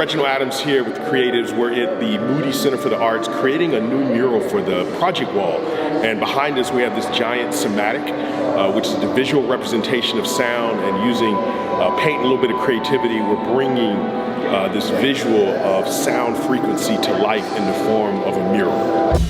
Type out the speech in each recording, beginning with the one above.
Reginald Adams here with the creatives. We're at the Moody Center for the Arts creating a new mural for the Project Wall. And behind us we have this giant cymatic, which is the visual representation of sound, and using paint and a little bit of creativity, we're bringing this visual of sound frequency to life in the form of a mural.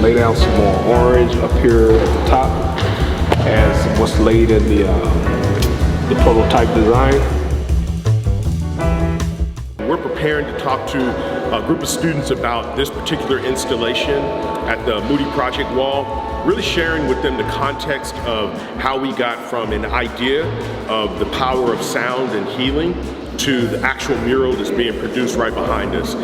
Lay down some more orange up here at the top as what's laid in the prototype design. We're preparing to talk to a group of students about this particular installation at the Moody Project Wall, really sharing with them the context of how we got from an idea of the power of sound and healing to the actual mural that's being produced right behind us.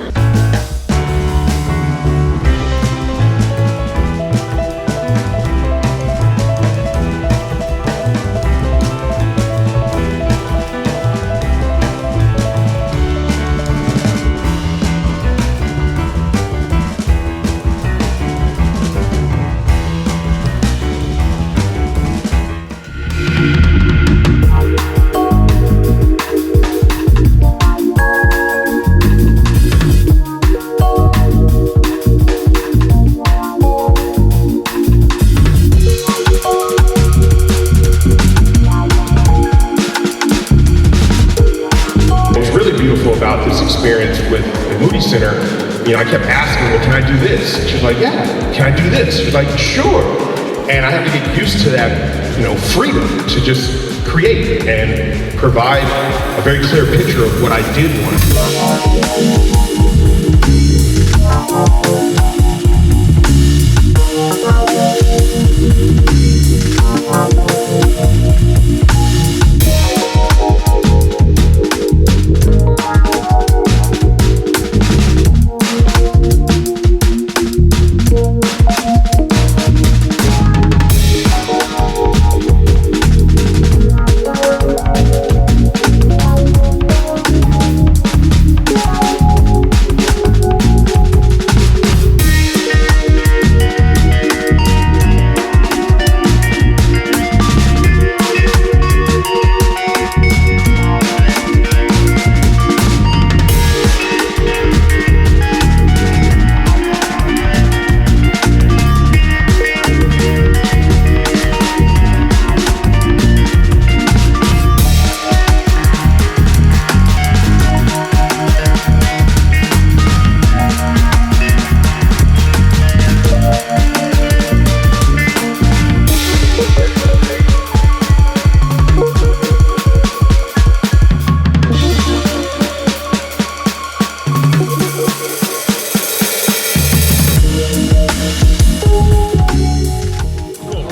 About this experience with the Moody Center, I kept asking, well, can I do this? She was like, yeah. Can I do this? She was like, sure. And I had to get used to that, freedom to just create and provide a very clear picture of what I did want.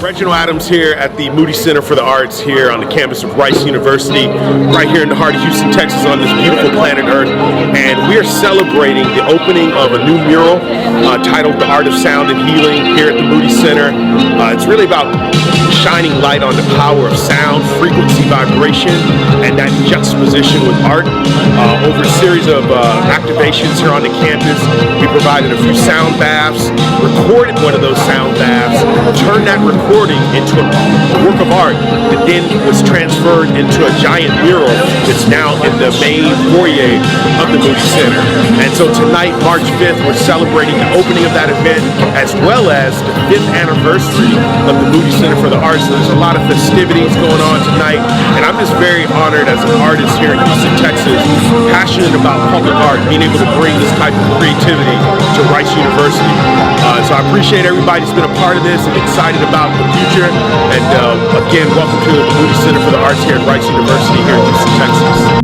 Reginald Adams here at the Moody Center for the Arts here on the campus of Rice University, right here in the heart of Houston, Texas, on this beautiful planet Earth. And we are celebrating the opening of a new mural titled The Art of Sound and Healing here at the Moody Center. It's really about shining light on the power of sound, frequency, vibration, and that juxtaposition with art. Over a series of activations here on the campus, we provided a few sound baths, recorded one of those sound baths, turned that recording into a work of art that then was transferred into a giant mural that's now in the main foyer of the Moody Center. And so tonight, March 5th, we're celebrating the opening of that event as well as the 5th anniversary of the Moody Center for the Arts. So there's a lot of festivities going on tonight, and I'm just very honored as an artist here in Houston, Texas, passionate about public art, being able to bring this type of creativity to Rice University. So I appreciate everybody that's been a part of this and excited about the future. And again, welcome to the Moody Center for the Arts here at Rice University here in Houston, Texas.